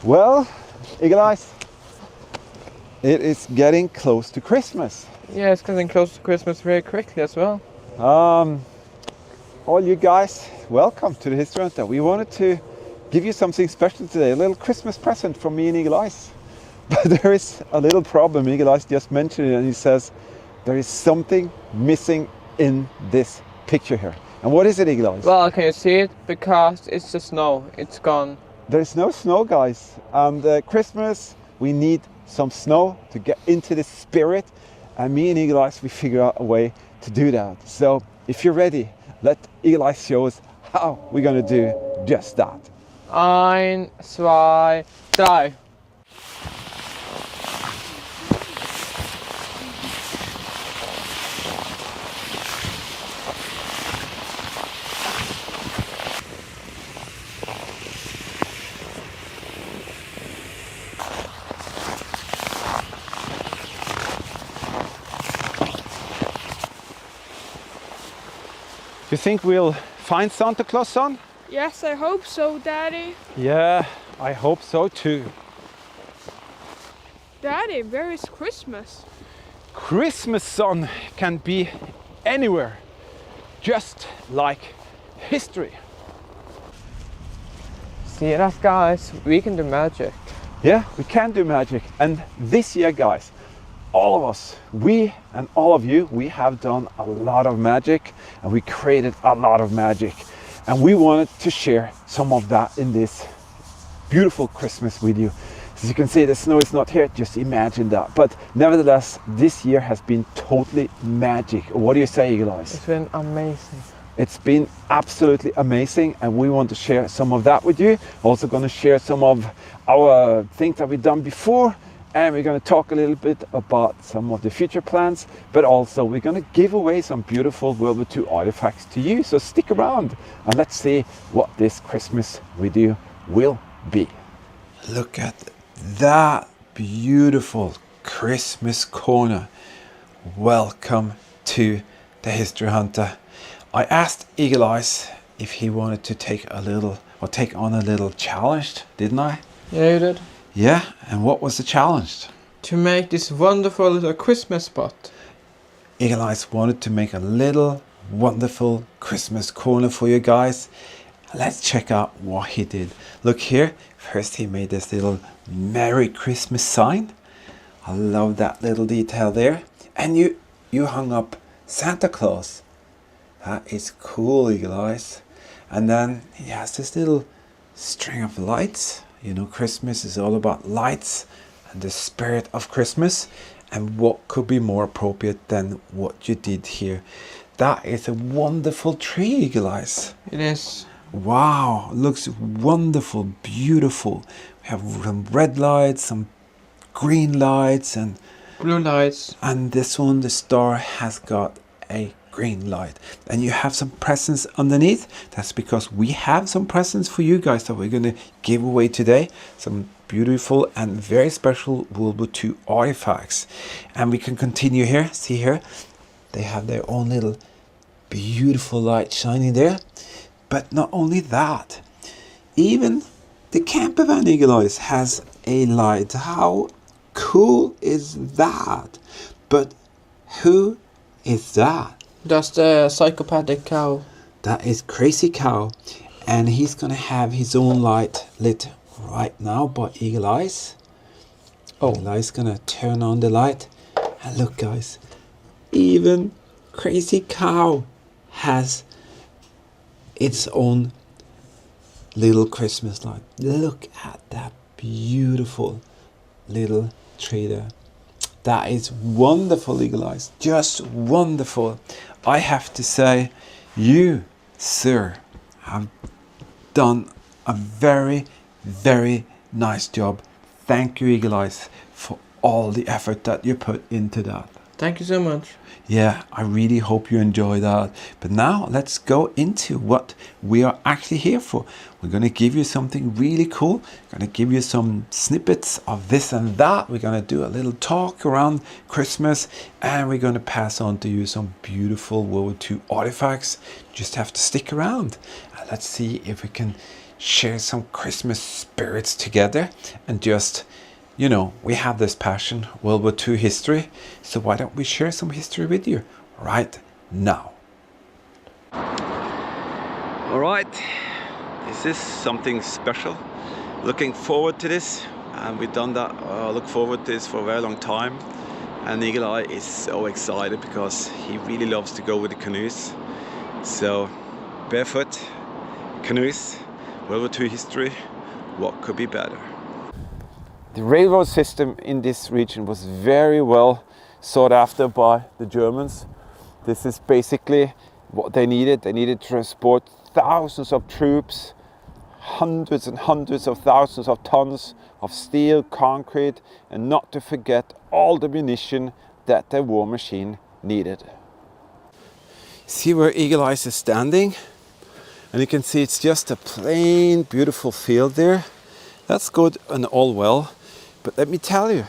Well, Eagle Eyes, it is getting close to Christmas. Yeah, it's getting close to Christmas very quickly as well. All you guys, welcome to the History Hunter. We wanted to give you something special today, a little Christmas present from me and Eagle Eyes. But there is a little problem. Eagle Eyes just mentioned it, and he says there is something missing in this picture here. And what is it, Eagle Eyes? Well, can you see it? Because it's the snow. It's gone. There is no snow, guys. And Christmas, we need some snow to get into the spirit. And me and Eagle Eyes, we figure out a way to do that. So if you're ready, let Eagle Eyes show us how we're going to do just that. 1, 2, 3. Do you think we'll find Santa Claus, son? Yes, I hope so, Daddy. Yeah, I hope so too. Daddy, where is Christmas? Christmas, son, can be anywhere, just like history. See that, guys? We can do magic. Yeah, we can do magic. And this year, guys, all of us, we and all of you, we have done a lot of magic, and we created a lot of magic. And we wanted to share some of that in this beautiful Christmas with you. As you can see, the snow is not here, just imagine that. But nevertheless, this year has been totally magic. What do you say, Eagle Eyes? It's been amazing. It's been absolutely amazing, and we want to share some of that with you. Also going to share some of our things that we've done before, and we're going to talk a little bit about some of the future plans, but also we're going to give away some beautiful WW2 artifacts to you. So stick around and let's see what this Christmas with you will be. Look at that beautiful Christmas corner. Welcome to the History Hunter. I asked Eagle Eyes if he wanted to take on a little challenge, didn't I? Yeah, you did. Yeah, and what was the challenge? To make this wonderful little Christmas spot. Eagle Eyes wanted to make a little wonderful Christmas corner for you guys. Let's check out what he did. Look here, first he made this little Merry Christmas sign. I love that little detail there. And you hung up Santa Claus. That is cool, Eagle Eyes. And then he has this little string of lights. You know, Christmas is all about lights and the spirit of Christmas. And what could be more appropriate than what you did here? That is a wonderful tree, Eagle Eyes. It is. Wow, looks wonderful, beautiful. We have some red lights, some green lights, and blue lights. And this one, the star, has got a green light. And you have some presents underneath. That's because we have some presents for you guys that we're going to give away today. Some beautiful and very special WW2 artifacts. And we can continue here. See here, they have their own little beautiful light shining there. But not only that, even the camper van, Eagle Eyes, has a light. How cool is that? But who is that? That's the psychopathic cow. That is Crazy Cow, and he's gonna have his own light lit right now by Eagle Eyes. Oh, Eagle Eyes gonna turn on the light, and look, guys, even Crazy Cow has its own little Christmas light. Look at that beautiful little tree there. That is wonderful, Eagle Eyes. Just wonderful. I have to say, you, sir, have done a very, very nice job. Thank you, Eagle Eyes, for all the effort that you put into that. Thank you so much. Yeah, I really hope you enjoy that. But now let's go into what we are actually here for. We're going to give you something really cool. Going to give you some snippets of this and that. We're going to do a little talk around Christmas, and we're going to pass on to you some beautiful World War II artifacts. Just have to stick around. Let's see if we can share some Christmas spirits together and just, you know, we have this passion, World War II history, so why don't we share some history with you right now? All right, this is something special. Looking forward to this, and we've done that, look forward to this for a very long time. And Eagle Eye is so excited because he really loves to go with the canoes. So, barefoot, canoes, World War II history, what could be better? The railroad system in this region was very well sought after by the Germans. This is basically what they needed. They needed to transport thousands of troops, hundreds and hundreds of thousands of tons of steel, concrete, and not to forget all the munition that the war machine needed. See where Eagle Eye is standing? And you can see it's just a plain, beautiful field there. That's good and all well. But let me tell you,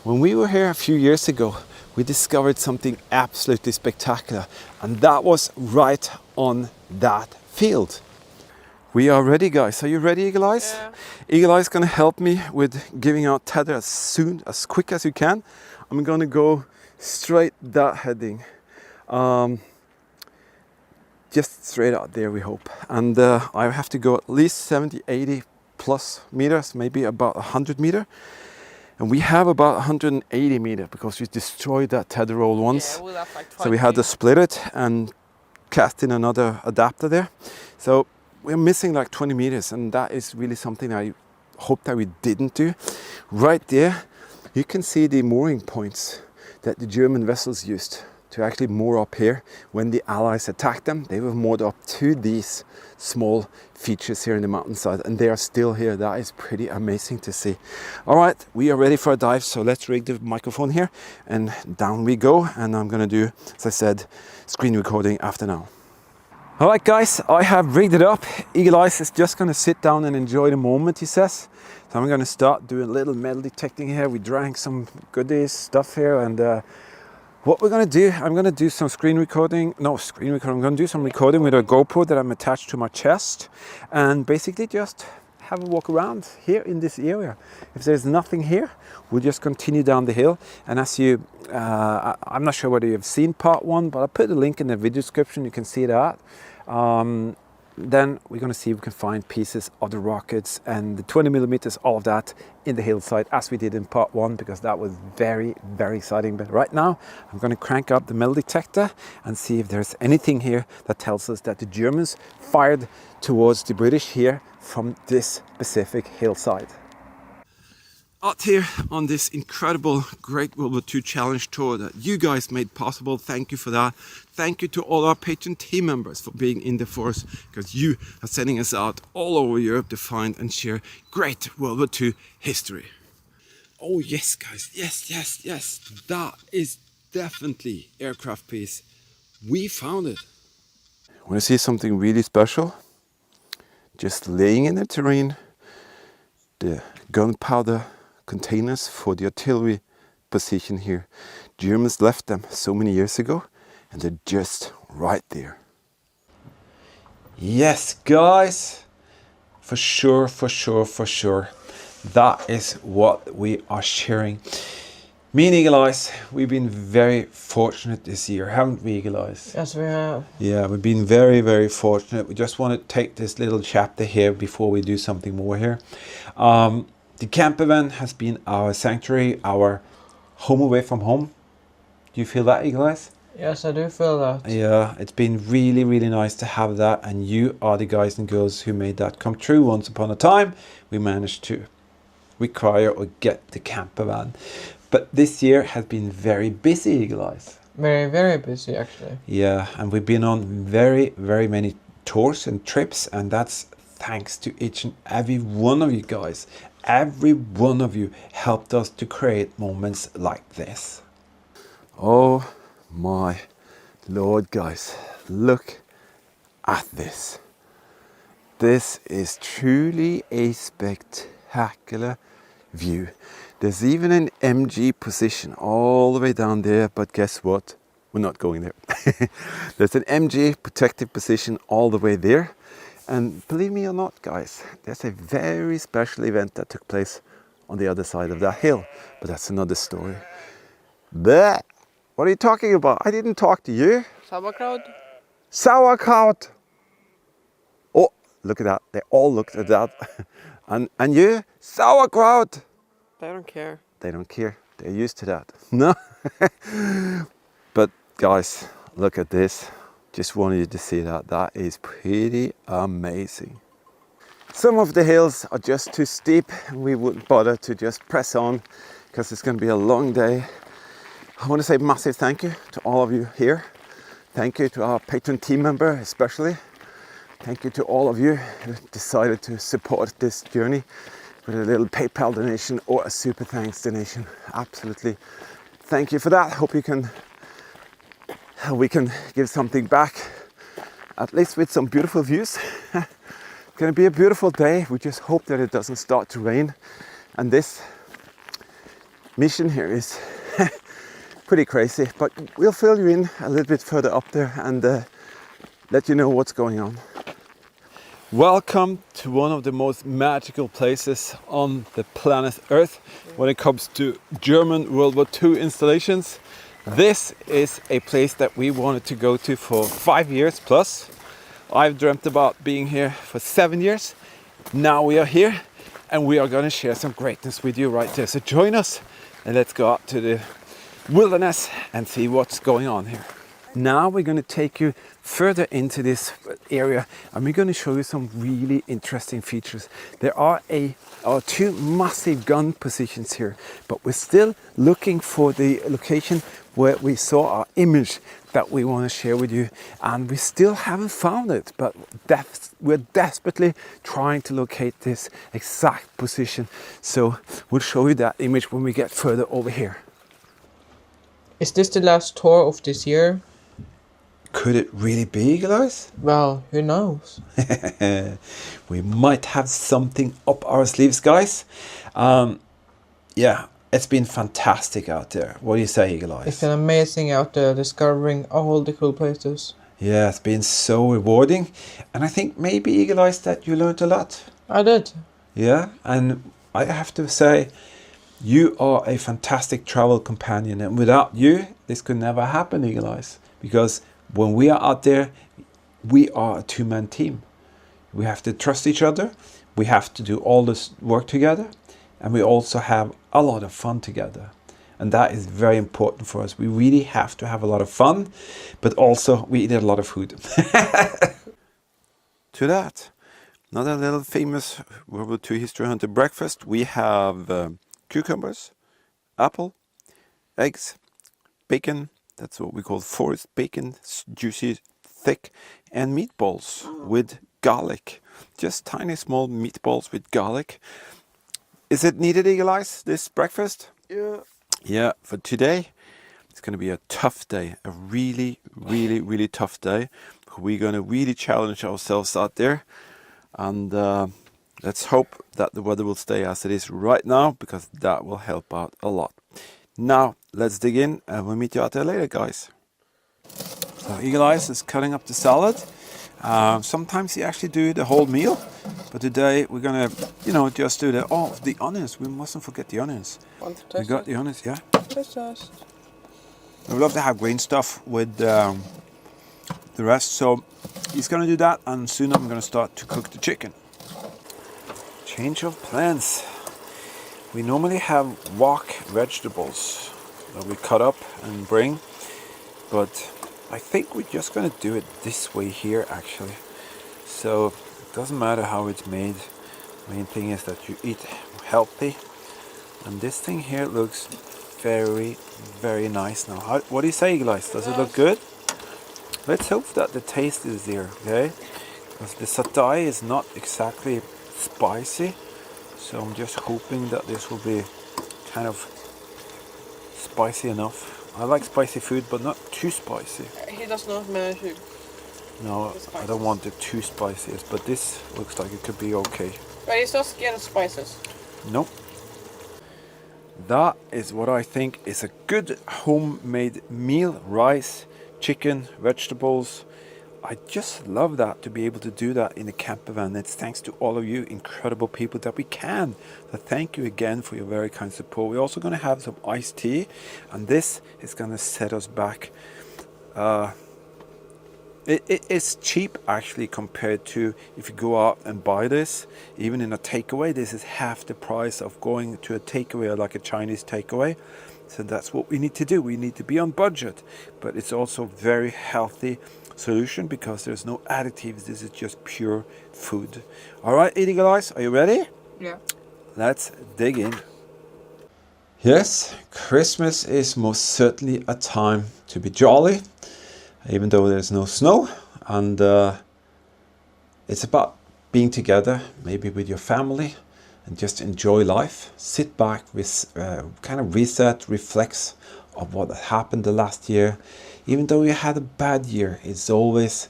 when we were here a few years ago, we discovered something absolutely spectacular, and that was right on that field. We are ready, guys. Are you ready, Eagle Eyes? Yeah. Eagle Eyes is going to help me with giving out tether as quick as you can. I'm going to go straight that heading. Just straight out there, we hope. And I have to go at least 70, 80 plus meters, maybe about 100 meter. And we have about 180 meter because we destroyed that tether roll once. Yeah, we'll have like So we had to split it and cast in another adapter there. So we're missing like 20 meters, and that is really something I hope that we didn't do. Right there, you can see the mooring points that the German vessels used to actually moor up here. When the Allies attacked them, they were moored up to these small features here in the mountainside, and they are still here. That is pretty amazing to see. All right, we are ready for a dive, so let's rig the microphone here and down we go. And I'm gonna do, as I said, screen recording after now. All right, guys, I have rigged it up. Eagle Eyes is just gonna sit down and enjoy the moment, he says. So I'm gonna start doing a little metal detecting here. We drank some goodies stuff here, and what we're gonna do, I'm gonna do some I'm gonna do some recording with a GoPro that I'm attached to my chest, and basically just have a walk around here in this area. If there's nothing here, we'll just continue down the hill. And as you, I'm not sure whether you've seen part one, but I'll put a link in the video description, you can see that. Then we're going to see if we can find pieces of the rockets and the 20 millimeters, all of that in the hillside, as we did in part one, because that was very, very exciting. But right now, I'm going to crank up the metal detector and see if there's anything here that tells us that the Germans fired towards the British here from this specific hillside. Out here on this incredible Great World War II Challenge tour that you guys made possible. Thank you for that. Thank you to all our patron team members for being in the force, because you are sending us out all over Europe to find and share great World War II history. Oh yes, guys, yes. That is definitely aircraft piece. We found it. Want to see something really special? Just laying in the terrain, the gunpowder containers for the artillery position here. Germans left them so many years ago, and they're just right there. Yes, guys, for sure. That is what we are sharing. Me and Eagle Eyes, we've been very fortunate this year, haven't we, Eagle Eyes? Yes, we have. Yeah, we've been very, very fortunate. We just want to take this little chapter here before we do something more here. The camper van has been our sanctuary, our home away from home. Do you feel that, Eagle Eyes? Yes, I do feel that. Yeah, it's been really, really nice to have that, and you are the guys and girls who made that come true. Once upon a time, we managed to require or get the camper van. But this year has been very busy, Eagle Eyes. Very, very busy, actually. Yeah, and we've been on very, very many tours and trips, and that's thanks to each and every one of you guys. Every one of you helped us to create moments like this. Oh my Lord, guys, look at this. This is truly a spectacular view. There's even an MG position all the way down there, but guess what? We're not going there. There's an MG protective position all the way there. And believe me or not, guys, there's a very special event that took place on the other side of that hill. But that's another story. But what are you talking about? I didn't talk to you. Sauerkraut? Sauerkraut. Oh, look at that. They all looked at that. And you? Sauerkraut. They don't care. They don't care. They're used to that. No. But guys, look at this. Just wanted you to see that. That is pretty amazing. Some of the hills are just too steep. We wouldn't bother to just press on because it's going to be a long day. I want to say massive thank you to all of you here. Thank you to our patron team member especially. Thank you to all of you who decided to support this journey with a little PayPal donation or a super thanks donation. Absolutely. Thank you for that. Hope we can give something back, at least with some beautiful views. It's going to be a beautiful day. We just hope that it doesn't start to rain. And this mission here is pretty crazy, but we'll fill you in a little bit further up there and let you know what's going on. Welcome to one of the most magical places on the planet Earth when it comes to German World War II installations. This is a place that we wanted to go to for 5 years plus. I've dreamt about being here for 7 years. Now we are here and we are going to share some greatness with you right there. So join us and let's go out to the wilderness and see what's going on here. Now we're going to take you further into this area and we're going to show you some really interesting features. There are two massive gun positions here, but we're still looking for the location where we saw our image that we want to share with you, and we still haven't found it, but we're desperately trying to locate this exact position. So we'll show you that image when we get further over here. Is this the last tour of this year? Could it really be, guys? Well, who knows? We might have something up our sleeves, guys. Yeah, it's been fantastic out there. What do you say, Eagle Eyes? It's been amazing out there discovering all the cool places. Yeah, it's been so rewarding. And I think maybe, Eagle Eyes, that you learned a lot. I did. Yeah, and I have to say, you are a fantastic travel companion. And without you, this could never happen, Eagle Eyes. Because when we are out there, we are a two-man team. We have to trust each other. We have to do all this work together. And we also have a lot of fun together. And that is very important for us. We really have to have a lot of fun, but also we eat a lot of food. To that, another little famous World War II history hunter breakfast. We have cucumbers, apple, eggs, bacon. That's what we call forest bacon, juicy, thick, and meatballs with garlic. Just tiny, small meatballs with garlic. Is it needed, Eagle Eyes, this breakfast? Yeah. Yeah, for today, it's going to be a tough day. A really, really, really tough day. We're going to really challenge ourselves out there. And let's hope that the weather will stay as it is right now, because that will help out a lot. Now, let's dig in and we'll meet you out there later, guys. So Eagle Eyes is cutting up the salad. Sometimes you actually do the whole meal, but today we're gonna, just do the onions. We mustn't forget the onions. Want to test We got it? the onions, yeah. Test. We love to have green stuff with the rest, so he's gonna do that, and soon I'm gonna start to cook the chicken. Change of plans. We normally have wok vegetables that we cut up and bring, but I think we're just going to do it this way here, actually. So it doesn't matter how it's made. Main thing is that you eat healthy. And this thing here looks very, very nice now. What do you say, guys? Does it look good? Let's hope that the taste is there, okay? Because the satay is not exactly spicy. So I'm just hoping that this will be kind of spicy enough. I like spicy food, but not too spicy. He does not manage it. No, I don't want it too spicy, but this looks like it could be okay. But he's not scared of spices. Nope. That is what I think is a good homemade meal. Rice, chicken, vegetables. I just love that, to be able to do that in a camper van. It's thanks to all of you incredible people that we can. So thank you again for your very kind support. We're also going to have some iced tea, and this is going to set us back. It's cheap actually compared to if you go out and buy this. Even in a takeaway, this is half the price of going to a takeaway, like a Chinese takeaway. So that's what we need to do. We need to be on budget, but it's also very healthy solution because there's no additives. This is just pure food. All right, Eagle Eyes, are you ready? Yeah. Let's dig in. Yes, Christmas is most certainly a time to be jolly, even though there's no snow, and it's about being together, maybe with your family, and just enjoy life. Sit back, kind of reset, reflects on what happened the last year. Even though you had a bad year, it's always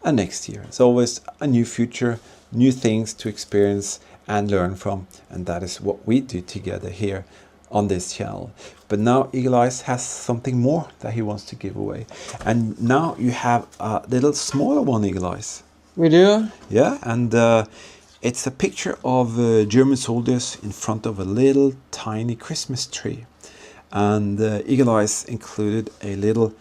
a next year. It's always a new future, new things to experience and learn from, and that is what we do together here on this channel. But now Eagle Eyes has something more that he wants to give away, and now you have a little smaller one, Eagle Eyes. We do? Yeah, and it's a picture of German soldiers in front of a little tiny Christmas tree, and Eagle Eyes included a little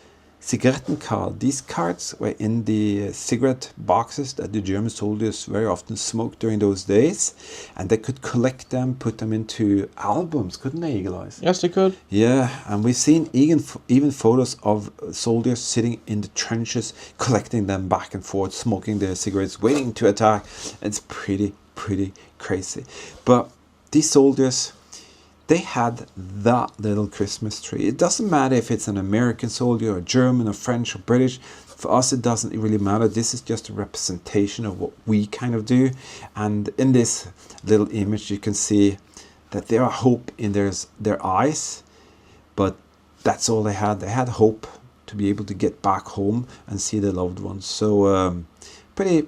cigaretten card. These cards were in the cigarette boxes that the German soldiers very often smoked during those days, and they could collect them, put them into albums, couldn't they, Eagle Eyes? Yes, they could. Yeah, and we've seen even photos of soldiers sitting in the trenches, collecting them back and forth, smoking their cigarettes, waiting to attack. It's pretty crazy. But these soldiers, they had that little Christmas tree. It doesn't matter if it's an American soldier or German or French or British. For us, it doesn't really matter. This is just a representation of what we kind of do. And in this little image, you can see that there are hope in their eyes. But that's all they had. They had hope to be able to get back home and see their loved ones. So pretty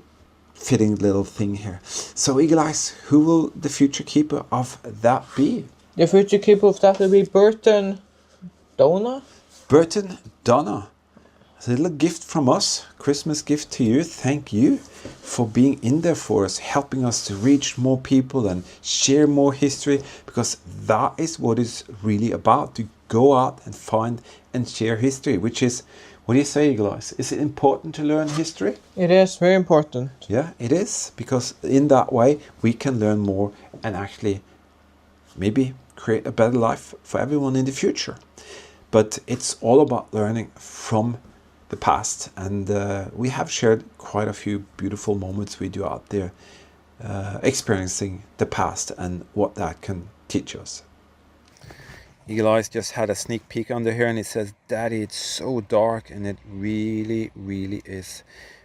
fitting little thing here. So Eagle Eyes, who will the future keeper of that be? The future keeper of that will be Burton Donna. Burton Donna. It's a little gift from us, Christmas gift to you. Thank you for being in there for us, helping us to reach more people and share more history, because that is what it's really about, to go out and find and share history, which is, what do you say, Eagle Eyes? Is it important to learn history? It is very important. Yeah, it is, because in that way we can learn more and actually maybe create a better life for everyone in the future. But it's all about learning from the past, and we have shared quite a few beautiful moments with you out there, experiencing the past and what that can teach us. Eagle Eyes just had a sneak peek under here, and it says, "Daddy, it's so dark," and it really is.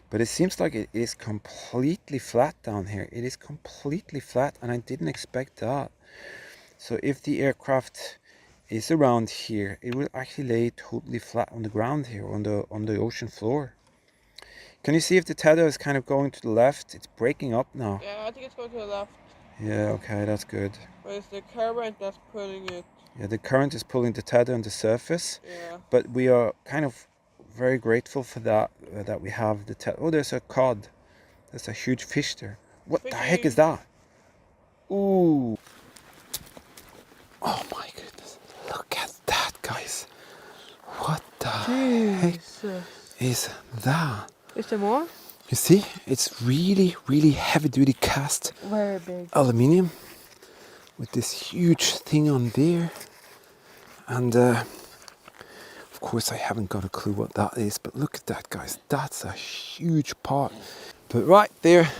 But it seems like it is completely flat down here. It is completely flat, and I didn't expect that. So if the aircraft is around here, it will actually lay totally flat on the ground here, on the ocean floor. Can you see if the tether is kind of going to the left? It's breaking up now. Yeah, I think it's going to the left. Yeah, okay, that's good. But it's the current that's pulling it. Yeah, the current is pulling the tether on the surface. Yeah. But we are kind of very grateful for that, that we have the tether. Oh, there's a cod. There's a huge fish there. What the heck is that? Ooh. Oh my goodness. Look at that, guys. What the heck is that? Is there more? You see, it's really heavy duty cast Very big. aluminium with this huge thing on there. And of course I haven't got a clue what that is, but look at that, guys. That's a huge part. But right there,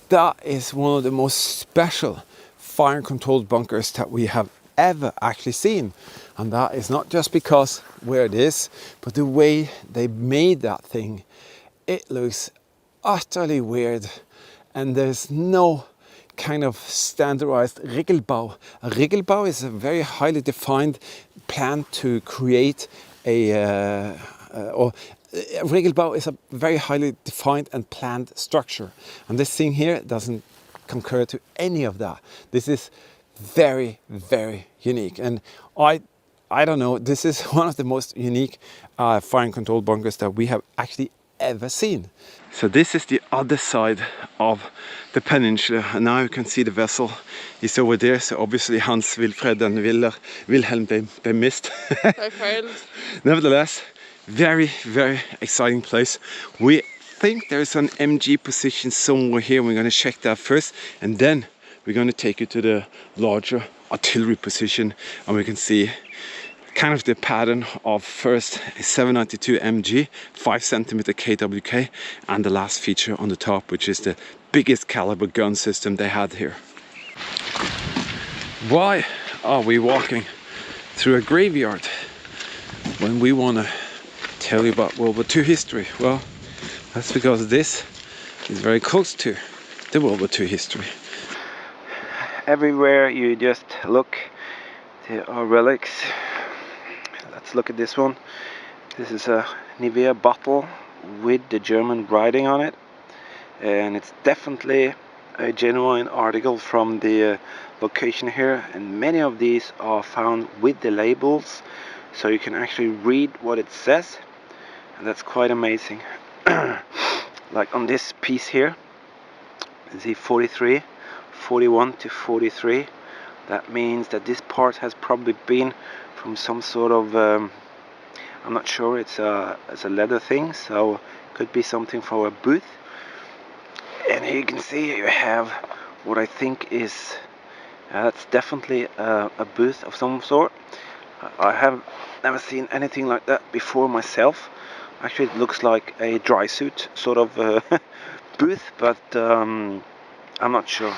that is one of the most special fire controlled bunkers that we have ever actually seen. And that is not just because where it is, but the way they made that thing. It looks utterly weird, and there's no kind of standardized Regelbau. A Regelbau is a very highly defined plan to create or a regelbau is a very highly defined and planned structure, and this thing here doesn't concur to any of that. This is very, very unique, and I don't know, this is one of the most unique fire and control bunkers that we have actually ever seen. So this is the other side of the peninsula, and now you can see the vessel is over there. So obviously Hans, Wilfred and Wilhelm, they missed. I failed. Nevertheless, very, very exciting place. We think there's an MG position somewhere here. We're going to check that first, and then we're going to take you to the larger artillery position, and we can see kind of the pattern of first a 792 MG 5cm KWK, and the last feature on the top, which is the biggest caliber gun system they had here. Why are we walking through a graveyard when we want to tell you about World War II history? Well, that's because this is very close to the World War II history. Everywhere you just look, there are relics. Let's look at this one. This is a Nivea bottle with the German writing on it, and it's definitely a genuine article from the location here, and many of these are found with the labels, so you can actually read what it says, and that's quite amazing. Like on this piece here, you see 43, 41 to 43. That means that this part has probably been from some sort of I'm not sure, it's a leather thing, so it could be something for a booth. And here you can see you have what I think is that's definitely a booth of some sort. I have never seen anything like that before myself. Actually, it looks like a dry suit sort of booth, but I'm not sure.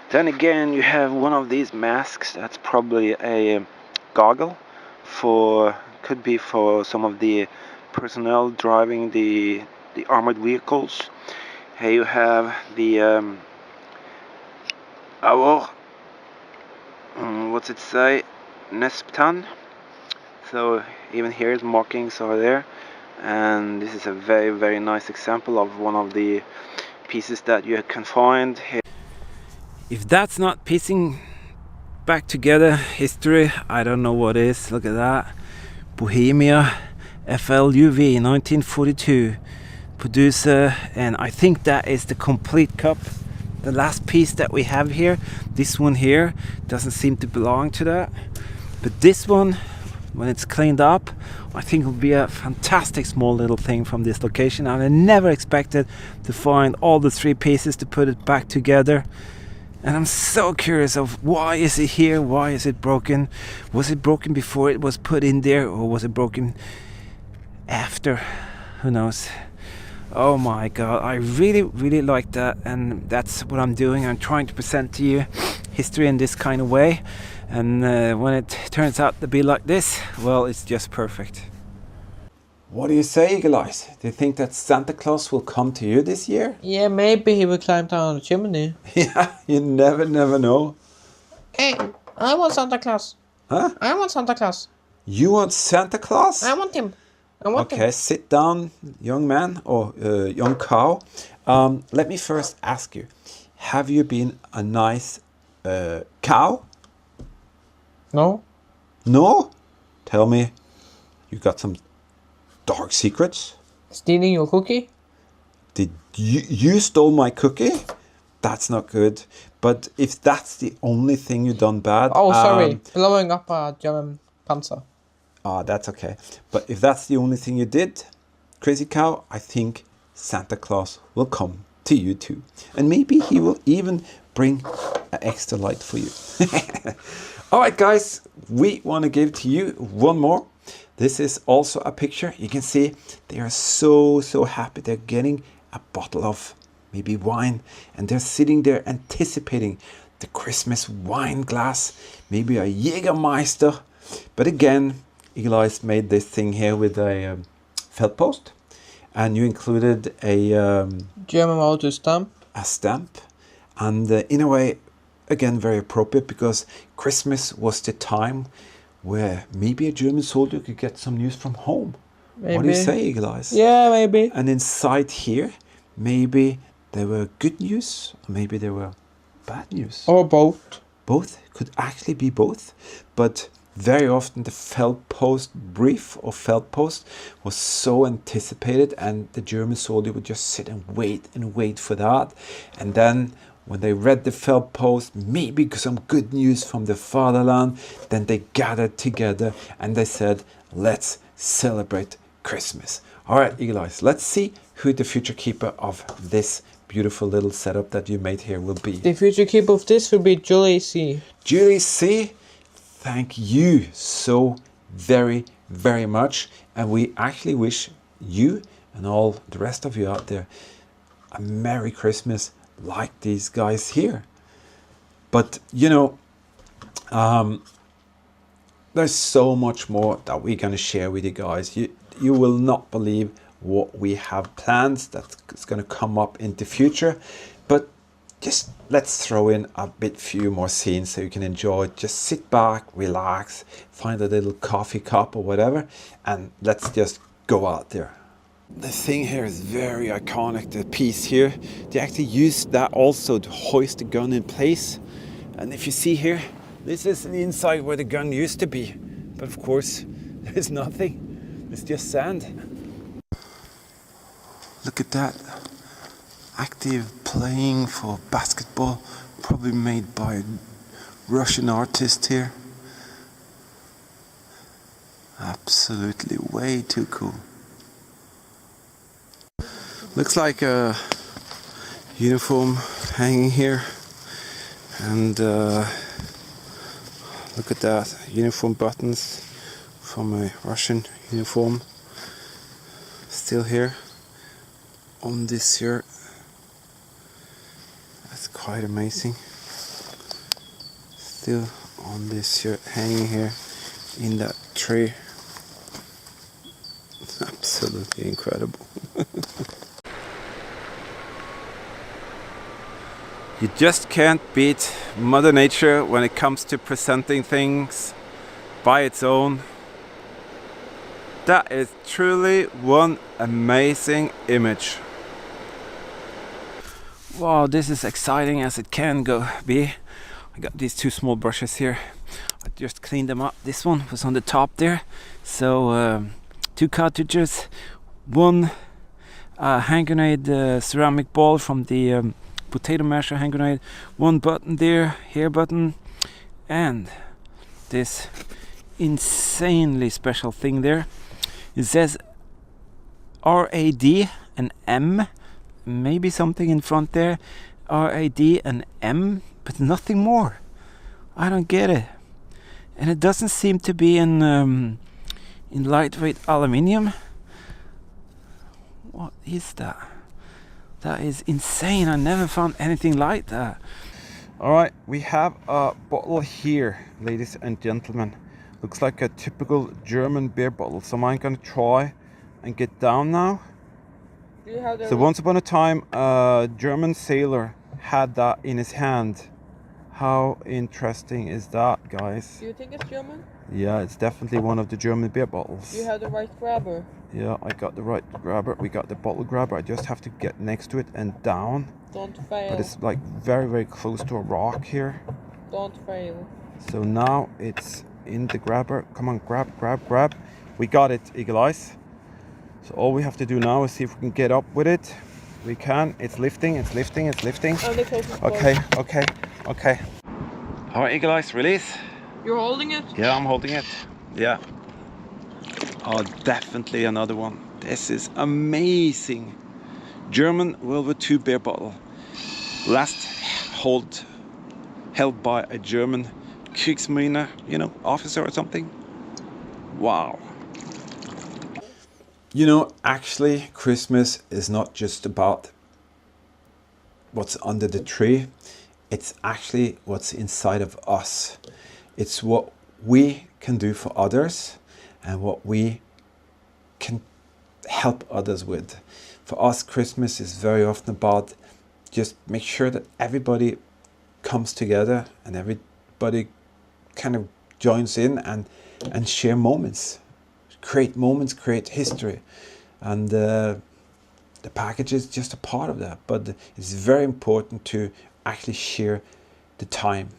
Then again, you have one of these masks. That's probably a goggle for, could be for some of the personnel driving the armored vehicles. Here you have the what's it say? Nesptan. So even here the markings are there, and this is a very, very nice example of one of the pieces that you can find here. If that's not piecing back together history, I don't know what is. Look at that. Bohemia FLUV 1942 producer, and I think that is the complete cup. The last piece that we have here, this one here, doesn't seem to belong to that, but this one, when it's cleaned up, I think will be a fantastic small little thing from this location, and I never expected to find all the three pieces to put it back together. And I'm so curious of why is it here, why is it broken? Was it broken before it was put in there, or was it broken after? Who knows? Oh my god, I really, really like that, and that's what I'm doing. I'm trying to present to you history in this kind of way, and when it turns out to be like this, well, it's just perfect. What do you say, Eagle Eyes? Do you think that Santa Claus will come to you this year? Yeah, maybe he will climb down the chimney. Yeah, you never know. Hey, I want Santa Claus. Huh? I want Santa Claus. You want Santa Claus? I want him. I want him. Okay, sit down, young man, or young cow. Let me first ask you, have you been a nice cow? No. No? Tell me, you got some dark secrets? Stealing your cookie? Did you stole my cookie? That's not good. But if that's the only thing you done bad... Oh, sorry. Blowing up a German panzer. That's okay. But if that's the only thing you did, Crazy Cow, I think Santa Claus will come to you too. And maybe he will even bring an extra light for you. Alright guys, we want to give to you one more. This is also a picture. You can see they are so happy. They're getting a bottle of maybe wine, and they're sitting there anticipating the Christmas wine glass, maybe a Jägermeister. But again, Eagle Eyes made this thing here with a felt post, and you included a German auto stamp. A stamp, and in a way, again, very appropriate, because Christmas was the time where maybe a German soldier could get some news from home. Maybe. What do you say, Eagle Eyes? Yeah, maybe. And inside here, maybe there were good news, or maybe there were bad news. Or both. Both, could actually be both. But very often the Feldpost brief or Feldpost was so anticipated, and the German soldier would just sit and wait for that. And then when they read the Feldpost, maybe some good news from the fatherland, then they gathered together and they said, let's celebrate Christmas. All right, Eagle Eyes, let's see who the future keeper of this beautiful little setup that you made here will be. The future keeper of this will be QYSea. QYSea, thank you so very, very much. And we actually wish you and all the rest of you out there a Merry Christmas like these guys here. But, you know, there's so much more that we're going to share with you guys. You will not believe what we have plans that's going to come up in the future. But just let's throw in a few more scenes so you can enjoy it. Just sit back, relax, find a little coffee cup or whatever, and let's just go out there. The thing here is very iconic, the piece here. They actually used that also to hoist the gun in place. And if you see here, this is the inside where the gun used to be. But of course, there's nothing. It's just sand. Look at that. Active playing for basketball, probably made by a Russian artist here. Absolutely way too cool. Looks like a uniform hanging here, and look at that, uniform buttons from a Russian uniform still here on this shirt. That's quite amazing. Still on this shirt hanging here in that tree. Absolutely incredible. You just can't beat Mother Nature when it comes to presenting things by its own. That is truly one amazing image. Wow, this is exciting as it can be. I got these two small brushes here. I just cleaned them up. This one was on the top there. So 2 cartridges, 1 hand grenade ceramic ball from the potato masher hand grenade, 1 button there, hair button, and this insanely special thing there. It says RAD and M, maybe something in front there, RAD and M, but nothing more. I don't get it. And it doesn't seem to be in lightweight aluminium. What is that? That is insane. I never found anything like that. Alright, we have a bottle here, ladies and gentlemen. Looks like a typical German beer bottle. So I'm gonna try and get down now. So once upon a time, a German sailor had that in his hand. How interesting is that, guys? Do you think it's German? Yeah, it's definitely one of the German beer bottles. You have the right grabber. Yeah, I got the right grabber. We got the bottle grabber. I just have to get next to it and down. Don't fail. But it's like very, very close to a rock here. Don't fail. So now it's in the grabber. Come on, grab, grab, grab. We got it, Eagle Eyes. So all we have to do now is see if we can get up with it. We can. It's lifting, it's lifting, it's lifting. Okay, okay, okay. All right, Eagle Eyes, release. You're holding it? Yeah, I'm holding it. Yeah. Oh, definitely another one. This is amazing. German WW2 beer bottle. Last held by a German Kriegsmarine, officer or something. Wow. Actually, Christmas is not just about what's under the tree. It's actually what's inside of us. It's what we can do for others and what we can help others with. For us, Christmas is very often about just make sure that everybody comes together and everybody kind of joins in and and share moments, create history. And the package is just a part of that, but it's very important to actually share the time.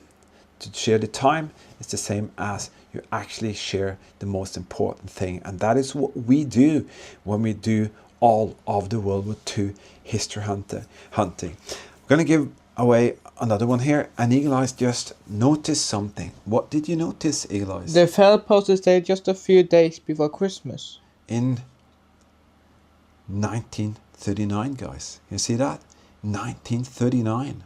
To share the time is the same as you actually share the most important thing, and that is what we do when we do all of the World War II history hunting. I'm going to give away another one here, and Eagle Eyes just noticed something. What did you notice, Eagle Eyes? The fell post is dated just a few days before Christmas. In 1939, guys. You see that? 1939.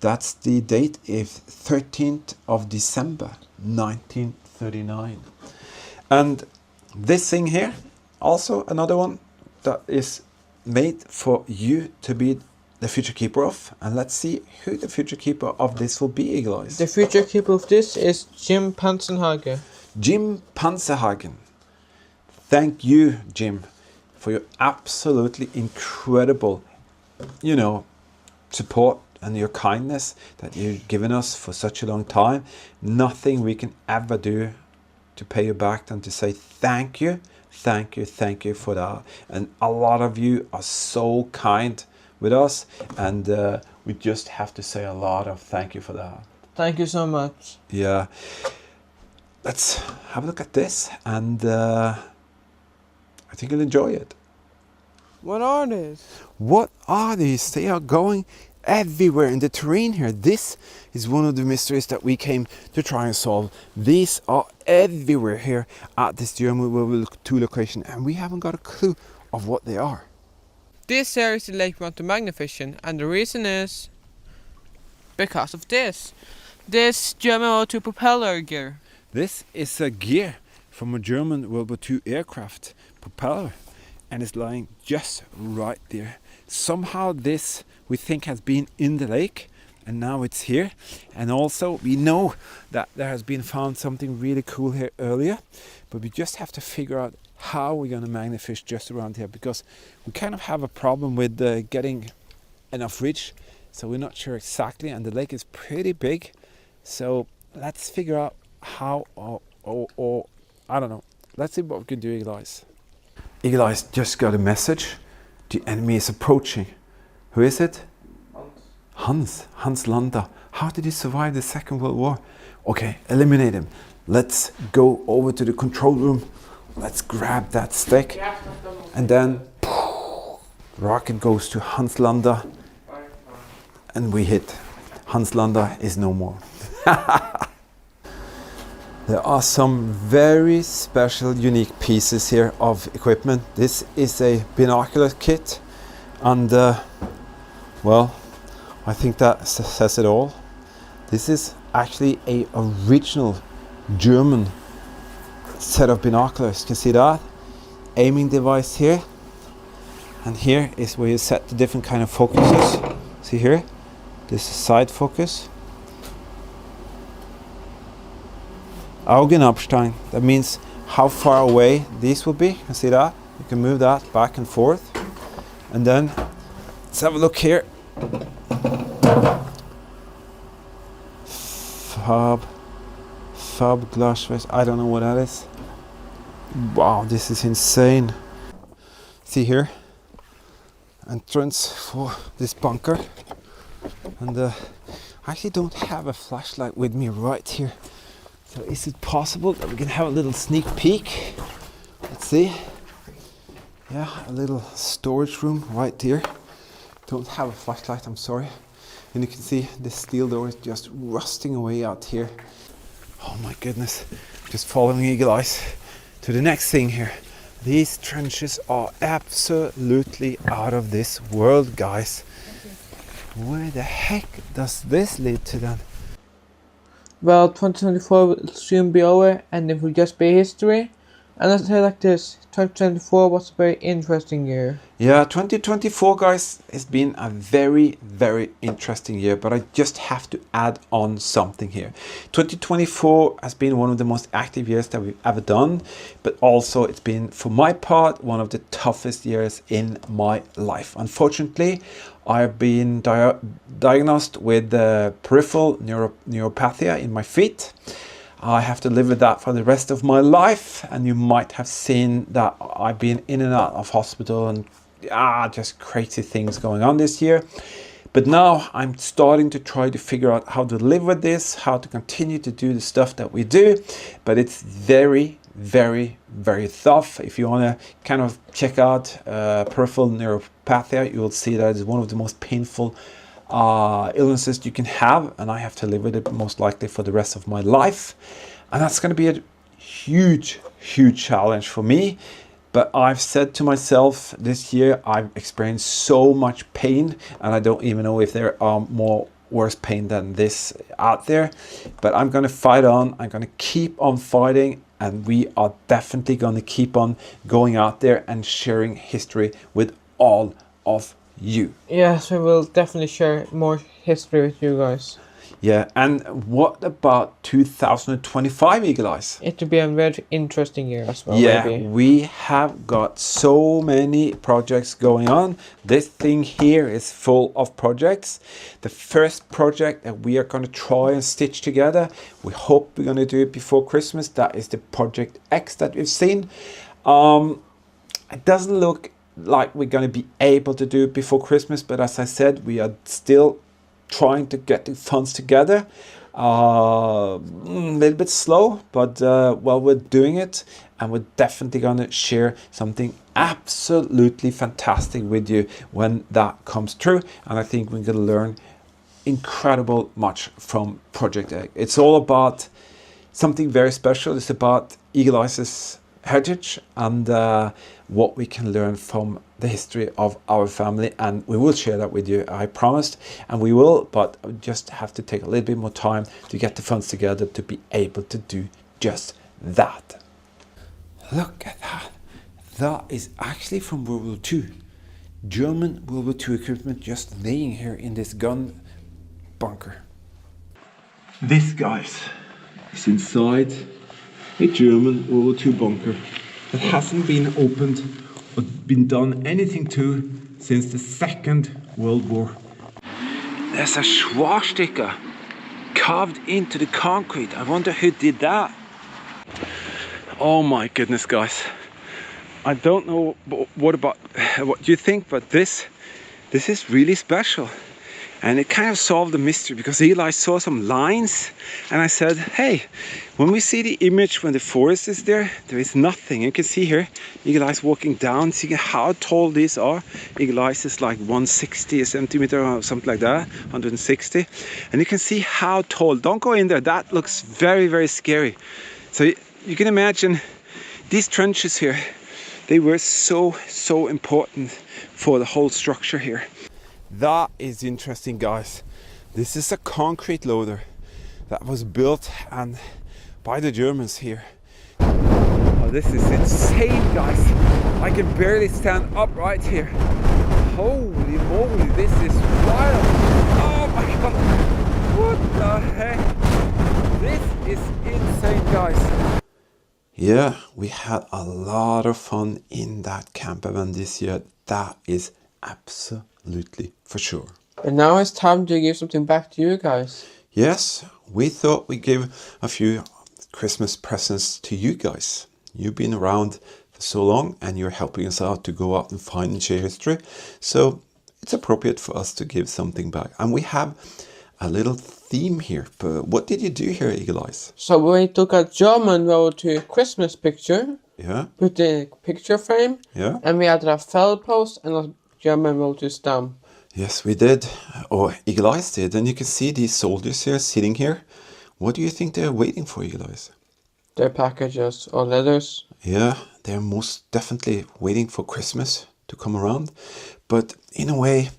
That's the date, if 13th of December 1939. And this thing here, also another one that is made for you to be the future keeper of. And let's see who the future keeper of this will be, Eagle Eyes. The future keeper of this is Jim Panzenhagen. Jim Panzerhagen. Thank you, Jim, for your absolutely incredible, support and your kindness that you've given us for such a long time. Nothing we can ever do to pay you back than to say thank you for that. And a lot of you are so kind with us, and we just have to say a lot of thank you for that. Thank you so much. Yeah. Let's have a look at this, and I think you'll enjoy it. What are these? What are these? They are going everywhere in the terrain here. This is one of the mysteries that we came to try and solve. These are everywhere here at this diorama World War II location, and we haven't got a clue of what they are. This here is the lake we want to magnification, and the reason is because of this. This German World War II propeller gear. This is a gear from a German World War II aircraft propeller, and it's lying just right there. Somehow this, we think, has been in the lake, and now it's here. And also we know that there has been found something really cool here earlier, but we just have to figure out how we're going to magnifish just around here, because we kind of have a problem with getting enough reach, so we're not sure exactly, and the lake is pretty big. So let's figure out how, or I don't know. Let's see what we can do, Eagle Eyes. Eagle Eyes just got a message. The enemy is approaching. Who is it? Hans Landa. How did he survive the Second World War? Okay, eliminate him. Let's go over to the control room. Let's grab that stick. And then rocket goes to Hans Landa. And we hit. Hans Landa is no more. There are some very special, unique pieces here of equipment. This is a binocular kit, and well, I think that says it all. This is actually a original German set of binoculars. You can see that aiming device here, and here is where you set the different kind of focuses. See here, this is side focus. Augenabstand, that means how far away these will be. You can see that. You can move that back and forth. And then let's have a look here. Fab glass, I don't know what that is. Wow, this is insane. See here, entrance for this bunker. And I actually don't have a flashlight with me right here. So is it possible that we can have a little sneak peek? Let's see. Yeah, a little storage room right here. Don't have a flashlight, I'm sorry. And you can see the steel door is just rusting away out here. Oh my goodness. Just following Eagle Eyes to the next thing here. These trenches are absolutely out of this world, guys. Where the heck does this lead to then? Well, 2024 will soon be over, and it will just be history. And let's say like this, 2024 was a very interesting year. Yeah, 2024, guys, has been a very, very interesting year, but I just have to add on something here. 2024 has been one of the most active years that we've ever done, but also it's been, for my part, one of the toughest years in my life. Unfortunately, I've been diagnosed with peripheral neuropathy in my feet. I have to live with that for the rest of my life. And you might have seen that I've been in and out of hospital and just crazy things going on this year. But now I'm starting to try to figure out how to live with this, how to continue to do the stuff that we do. But it's very, very, very tough. If you want to kind of check out peripheral neuropathy, you will see that it's one of the most painful illnesses you can have. And I have to live with it most likely for the rest of my life. And that's going to be a huge, huge challenge for me. But I've said to myself this year, I've experienced so much pain, and I don't even know if there are more worse pain than this out there. But I'm going to fight on. I'm going to keep on fighting, and we are definitely going to keep on going out there and sharing history with all of you. Yes, we will definitely share more history with you guys. Yeah, and what about 2025, Eagle Eyes? It will be a very interesting year as well. Yeah, maybe. we have got so many projects going on. This thing here is full of projects. The first project that we are going to try and stitch together, we hope we're going to do it before Christmas. That is the Project X that we've seen. It doesn't look like we're going to be able to do it before Christmas, but as I said, we are still trying to get the funds together. A little bit slow, but well, we're doing it, and we're definitely going to share something absolutely fantastic with you when that comes true. And I think we're going to learn incredible much from Project Egg. It's all about something very special. It's about Eagle Eyes' heritage and what we can learn from the history of our family, and we will share that with you, I promised, and we will, but we just have to take a little bit more time to get the funds together to be able to do just that. Look at that. That is actually from World War II. German World War II equipment just laying here in this gun bunker. This, guys, is inside a German World War II bunker that hasn't been opened or been done anything to since the Second World War. There's a swastika carved into the concrete. I wonder who did that. Oh my goodness, guys. I don't know what you think, but this is really special. And it kind of solved the mystery, because Eli saw some lines and I said, hey, when we see the image when the forest is there, there is nothing. You can see here, Eagle Eyes walking down, see how tall these are. Eagle Eyes is like 160 centimeter or something like that, 160. And you can see how tall. Don't go in there, that looks very, very scary. So you can imagine these trenches here, they were so important for the whole structure here. That is interesting, guys. This is a concrete loader that was built and by the Germans here. Oh, this is insane, guys. I can barely stand upright here. Holy moly, this is wild. Oh my god. What the heck? This is insane, guys. Yeah, we had a lot of fun in that camper van this year. That is absolutely for sure. And now it's time to give something back to you guys. Yes, we thought we'd give a few Christmas presents to you guys. You've been around for so long and you're helping us out to go out and find and share history. So it's appropriate for us to give something back. And we have a little theme here. But what did you do here, Eagle Eyes? So we took a German World War II Christmas picture. Yeah. Put the picture frame. Yeah. And we added a fell post and a German World War II stamp. Yes, we did. Or Eagle Eyes did. And you can see these soldiers here sitting here. What do you think they're waiting for, Eagle Eyes? Their packages or letters. Yeah, they're most definitely waiting for Christmas to come around. But in a way,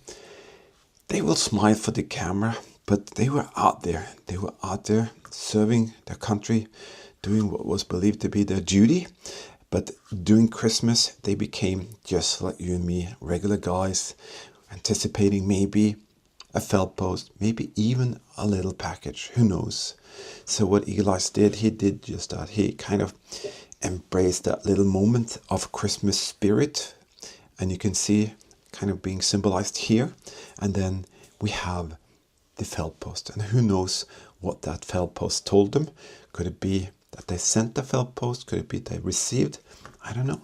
they will smile for the camera. But they were out there. They were out there serving their country, doing what was believed to be their duty. But during Christmas, they became just like you and me, regular guys, anticipating maybe a felt post, maybe even a little package, who knows. So what Eagle Eyes did, he did just that. He kind of embraced that little moment of Christmas spirit. And you can see kind of being symbolized here. And then we have the felt post. And who knows what that felt post told them? Could it be that they sent the felt post? Could it be they received? I don't know.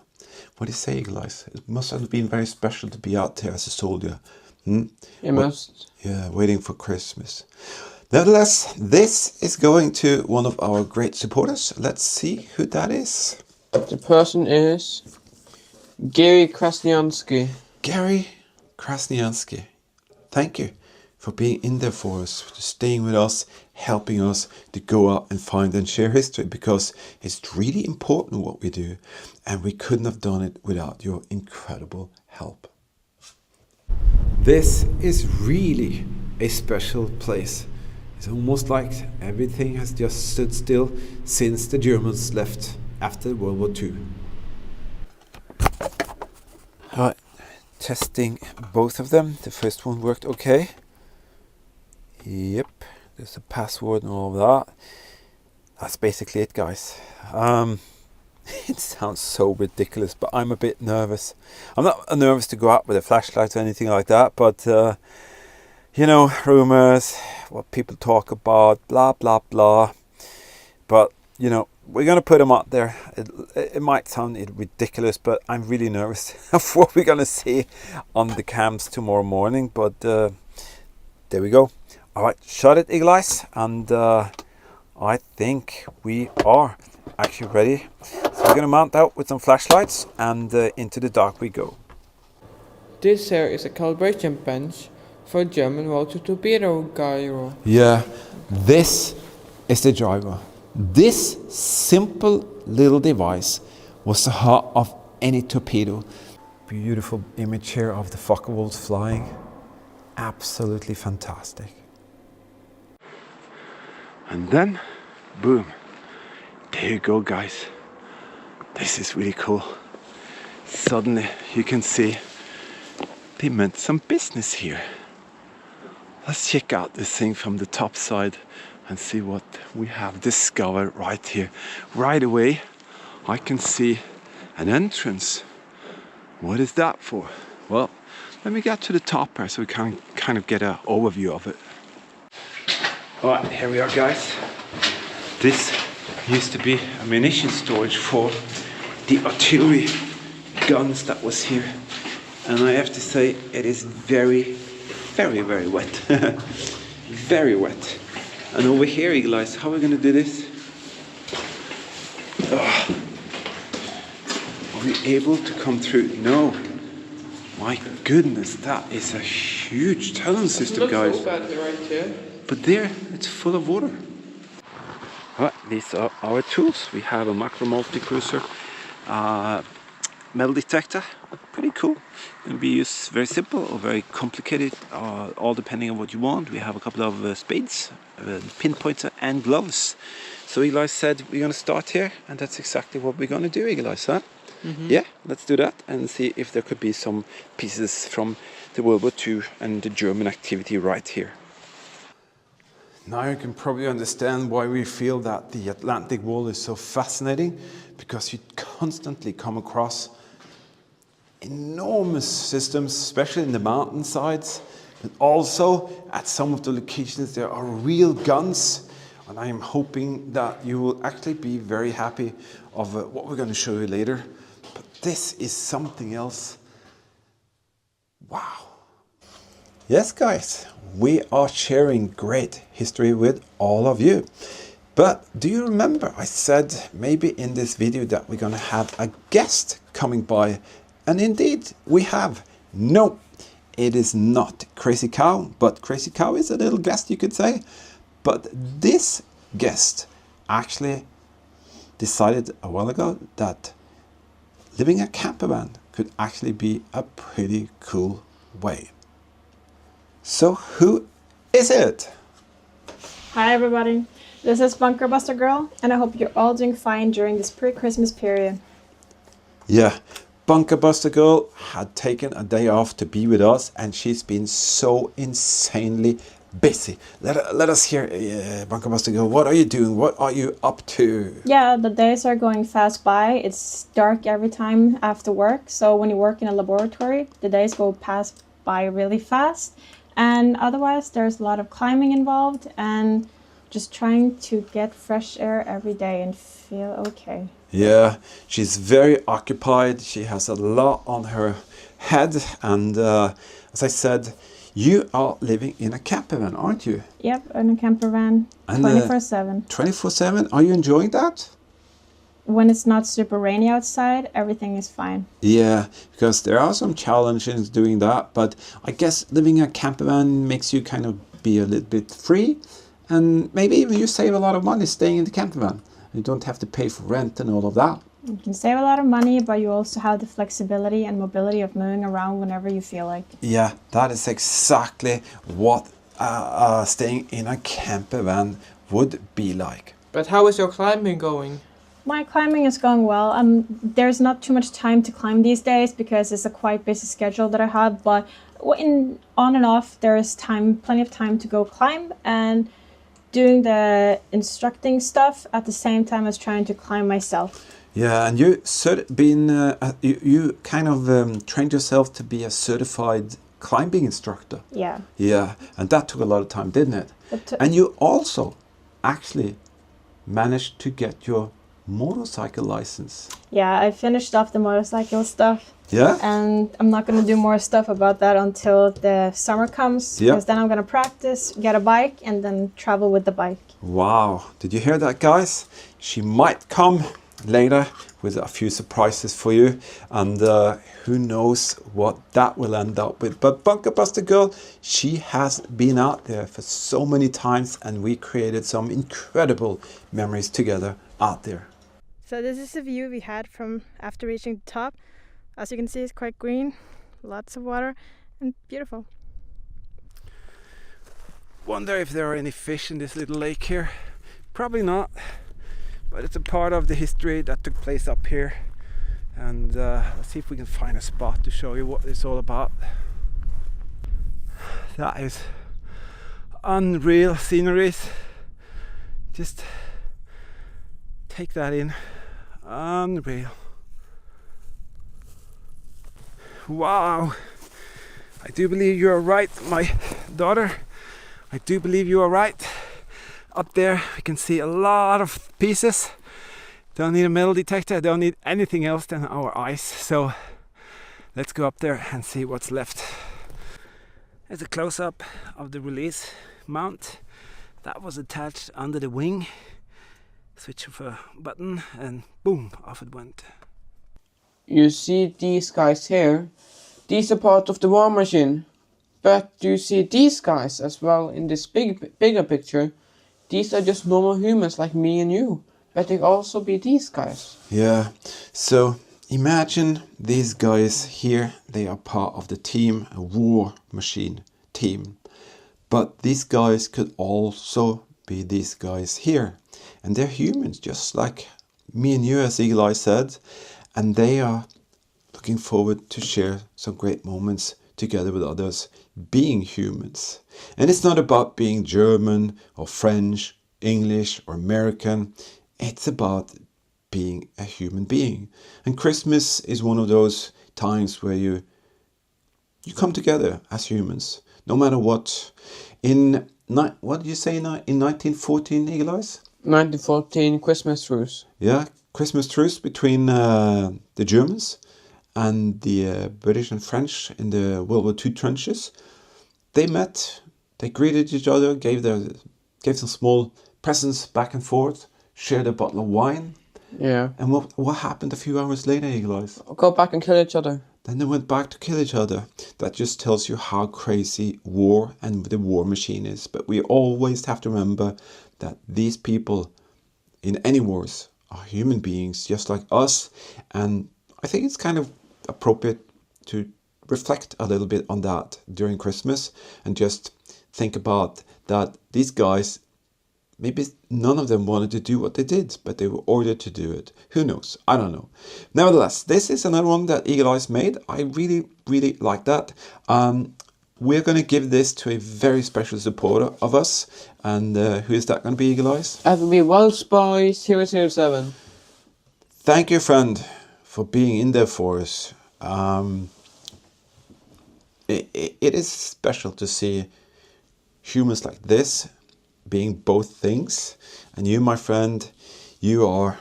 What do you say, Eagle Eyes? It must have been very special to be out there as a soldier. It must. Yeah, waiting for Christmas. Nevertheless, this is going to one of our great supporters. Let's see who that is. The person is Gary Krasniansky. Gary Krasniansky. Thank you for being in there for us, for staying with us, helping us to go out and find and share history, because it's really important what we do, and we couldn't have done it without your incredible help. This is really a special place. It's almost like everything has just stood still since the Germans left after World War II. Alright, testing both of them. The first one worked okay. Yep, there's a password and all of that. That's basically it, guys. It sounds so ridiculous, but I'm a bit nervous. I'm not nervous to go out with a flashlight or anything like that, but you know, rumors, what people talk about, blah blah blah. But you know, we're gonna put them out there. It might sound ridiculous, but I'm really nervous of what we're gonna see on the cams tomorrow morning. But there we go. All right, shut it, Eagle Eyes, and I think we are actually ready. So we're gonna mount out with some flashlights, and into the dark we go. This here is a calibration bench for a German rotor torpedo gyro. Yeah, this is the driver. This simple little device was the heart of any torpedo. Beautiful image here of the Focke-Wulfs flying. Absolutely fantastic. And then, boom. There you go, guys. This is really cool. Suddenly you can see they meant some business here. Let's check out this thing from the top side and see what we have discovered right here. Right away, I can see an entrance. What is that for? Well, let me get to the top here so we can kind of get an overview of it. All right, here we are, guys. This used to be ammunition storage for the artillery guns that was here. And I have to say, it is very, very, very wet. Very wet. And over here, Eagle Eyes, how are we going to do this? Oh. Are we able to come through? No. My goodness, that is a huge tunnel system, guys. So bad right here. But there, it's full of water. Right, these are our tools. We have a macro multi-cruiser metal detector. Pretty cool. It can be used very simple or very complicated, all depending on what you want. We have a couple of spades, a pinpointer and gloves. So Eagle Eyes said we're going to start here, and that's exactly what we're going to do, Eagle Eyes, huh? Mm-hmm. Yeah, let's do that and see if there could be some pieces from the World War II and the German activity right here. Now you can probably understand why we feel that the Atlantic Wall is so fascinating, because you constantly come across enormous systems, especially in the mountainsides, but also at some of the locations there are real guns, and I am hoping that you will actually be very happy of what we're going to show you later. But this is something else. Wow. Yes, guys, we are sharing great history with all of you. But do you remember I said maybe in this video that we're going to have a guest coming by? And indeed we have. No, it is not QYSea Cow, but QYSea Cow is a little guest, you could say. But this guest actually decided a while ago that living a camper van could actually be a pretty cool way. So who is it? Hi everybody, this is Bunker Buster Girl, and I hope you're all doing fine during this pre-Christmas period. Yeah, Bunker Buster Girl had taken a day off to be with us, and she's been so insanely busy. Let us hear, Bunker Buster Girl, what are you doing? What are you up to? Yeah, the days are going fast by. It's dark every time after work, so when you work in a laboratory, the days go past by really fast. And otherwise, there's a lot of climbing involved and just trying to get fresh air every day and feel okay. Yeah, she's very occupied. She has a lot on her head. And as I said, you are living in a camper van, aren't you? Yep, in a camper van, And, 24/7. 24/7? Are you enjoying that? When it's not super rainy outside, everything is fine. Yeah, because there are some challenges doing that. But I guess living in a camper van makes you kind of be a little bit free. And maybe even you save a lot of money staying in the camper van. You don't have to pay for rent and all of that. You can save a lot of money, but you also have the flexibility and mobility of moving around whenever you feel like. Yeah, that is exactly what staying in a camper van would be like. But how is your climbing going? My climbing is going well. There's not too much time to climb these days because it's a quite busy schedule that I have, but on and off there's plenty of time to go climb and doing the instructing stuff at the same time as trying to climb myself. Yeah, and you you kind of trained yourself to be a certified climbing instructor. Yeah. Yeah, and that took a lot of time, didn't it? And you also actually managed to get your motorcycle license. Yeah, I finished off the motorcycle stuff. Yeah? And I'm not going to do more stuff about that until the summer comes. Yeah. Because then I'm going to practice, get a bike, and then travel with the bike. Wow, did you hear that, guys? She might come later with a few surprises for you, and who knows what that will end up with. But Bunker Buster Girl, she has been out there for so many times, and we created some incredible memories together out there. So this is the view we had from after reaching the top. As you can see, it's quite green, lots of water, and beautiful. Wonder if there are any fish in this little lake here. Probably not, but it's a part of the history that took place up here. And let's see if we can find a spot to show you what it's all about. That is unreal sceneries. Just take that in. Unreal. Wow, I do believe you are right, my daughter. I do believe you are right. Up there we can see a lot of pieces. Don't need a metal detector, don't need anything else than our eyes. So let's go up there and see what's left. There's a close-up of the release mount that was attached under the wing. Switch of a button and boom, off it went. You see these guys here? These are part of the war machine. But you see these guys as well in this bigger picture. These are just normal humans like me and you. But they also be these guys. Yeah, so imagine these guys here. They are part of the team, a war machine team. But these guys could also be these guys here. And they're humans, just like me and you, as Eagle Eye said. And they are looking forward to share some great moments together with others, being humans. And it's not about being German or French, English or American. It's about being a human being. And Christmas is one of those times where you come together as humans, no matter what. What did you say in 1914, Eagle Eyes? 1914 Christmas truce. Yeah, Christmas truce between the Germans and the British and French in the World War II trenches. They met, they greeted each other, gave some small presents back and forth, shared a bottle of wine. Yeah. And what happened a few hours later, Eagle Eyes? Go back and kill each other. Then they went back to kill each other. That just tells you how crazy war and the war machine is. But we always have to remember that these people in any wars are human beings just like us. And I think it's kind of appropriate to reflect a little bit on that during Christmas and just think about that these guys, maybe none of them wanted to do what they did, but they were ordered to do it. Who knows? I don't know. Nevertheless, this is another one that Eagle Eyes made. I really, really like that. We're going to give this to a very special supporter of us. And who is that going to be, Eagle Eyes? That will be Welsh Boy 007. Thank you, friend, for being in there for us. it is special to see humans like this being both things. And you, my friend, you are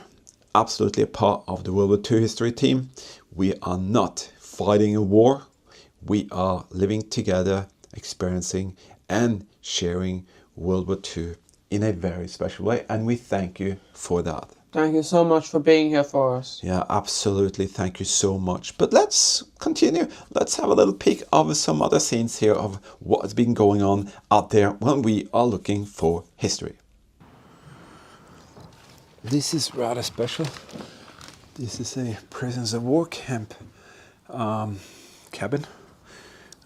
absolutely a part of the World War II history team. We are not fighting a war. We are living together, experiencing and sharing World War II in a very special way. And we thank you for that. Thank you so much for being here for us. Yeah, absolutely. Thank you so much. But let's continue. Let's have a little peek of some other scenes here of what has been going on out there when we are looking for history. This is rather special. This is a prisoners of war camp cabin,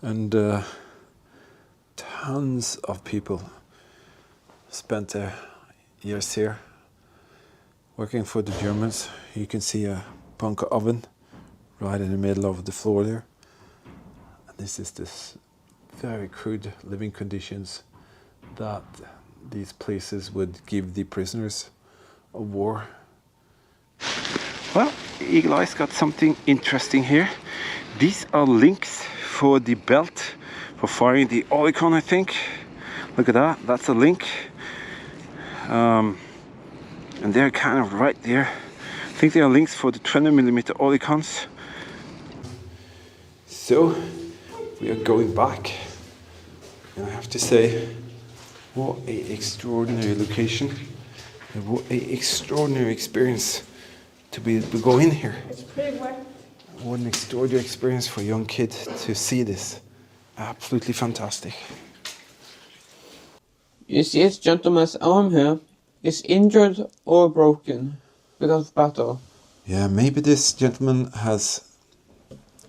and tons of people spent their years here working for the Germans. You can see a bunker oven right in the middle of the floor there. And this is this very crude living conditions that these places would give the prisoners of war. Well, Eagle Eye's got something interesting here. These are links for the belt for firing the Olicon, I think. Look at that, that's a link. And they're kind of right there. I think they are links for the 20mm Olicons. So we are going back, and I have to say, what an extraordinary location, and what an extraordinary experience to be able to go in here. It's pretty wet. What an extraordinary experience for a young kid to see this. Absolutely fantastic. You see this gentleman's arm here is injured or broken because of battle. Yeah, maybe this gentleman has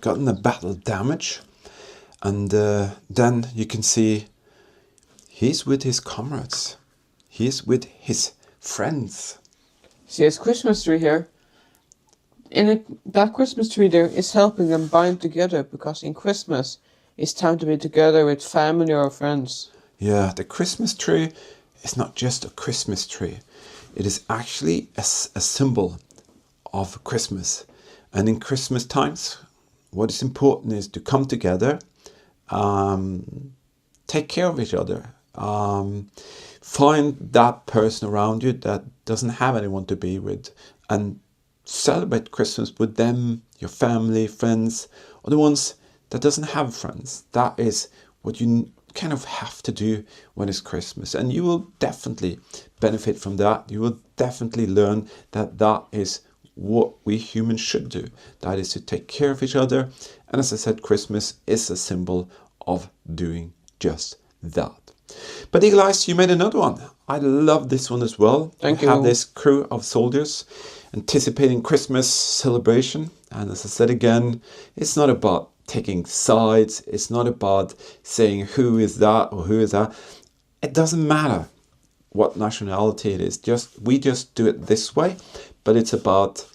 gotten a battle damage, and then you can see he's with his comrades. He's with his friends. See this Christmas tree here? That Christmas tree there is helping them bind together, because in Christmas it's time to be together with family or friends. Yeah, the Christmas tree is not just a Christmas tree. It is actually a symbol of Christmas. And in Christmas times, what is important is to come together, take care of each other, find that person around you that doesn't have anyone to be with, and celebrate Christmas with them, your family, friends, or the ones that doesn't have friends. That is what you kind of have to do when it's Christmas, and you will definitely benefit from that. You will definitely learn that that is what we humans should do. That is to take care of each other, and as I said, Christmas is a symbol of doing just that. But Eagle Eyes, you made another one. I love this one as well. Thank We you. have this crew of soldiers anticipating Christmas celebration, and as I said again, it's not about taking sides. It's not about saying who is that or who is that. It doesn't matter what nationality it is. We just do it this way, but it's about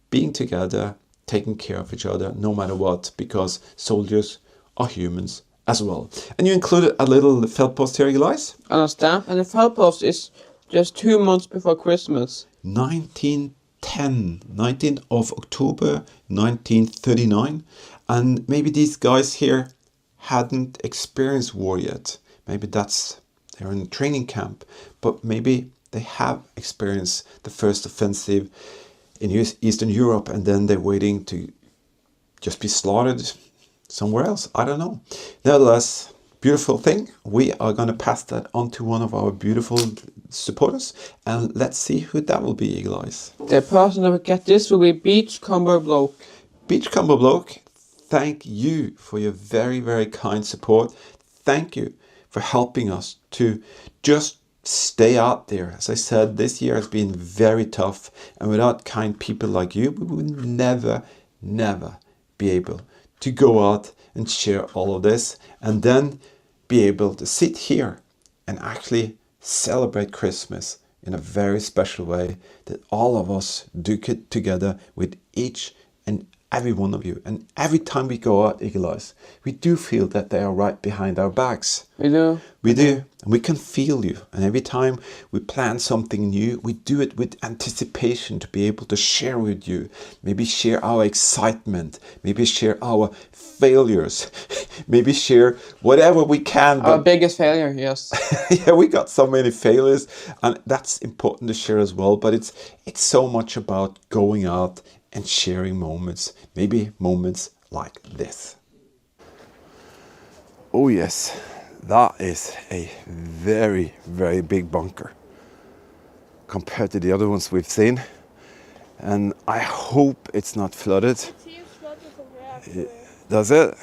being together, taking care of each other, no matter what, because soldiers are humans as well. And you included a little felt post here, Eagle Eyes. And a stamp, and the felt post is just 2 months before Christmas. 1910, 19th of October 1939, and maybe these guys here hadn't experienced war yet. Maybe they're in a training camp, but maybe they have experienced the first offensive in Eastern Europe, and then they're waiting to just be slaughtered somewhere else. I don't know. Nevertheless, beautiful thing. We are going to pass that on to one of our beautiful supporters, and let's see who that will be, Eagle Eyes. The person that will get this will be Beachcomber Bloke. Beachcomber Bloke, thank you for your very, very kind support. Thank you for helping us to just stay out there. As I said, this year has been very tough, and without kind people like you, we would never, never be able to go out and share all of this, and then be able to sit here and actually celebrate Christmas in a very special way that all of us do it together with each and every one of you. And every time we go out, Eagle Eyes, we do feel that they are right behind our backs. We do. We do. And we can feel you. And every time we plan something new, we do it with anticipation to be able to share with you. Maybe share our excitement. Maybe share our failures. Maybe share whatever we can. Our biggest failure, yes. Yeah, we got so many failures. And that's important to share as well. But it's so much about going out and sharing moments. Maybe moments like this. Oh yes. That is a very, very big bunker compared to the other ones we've seen. And I hope it's not flooded. It seems flooded from everywhere. Does it?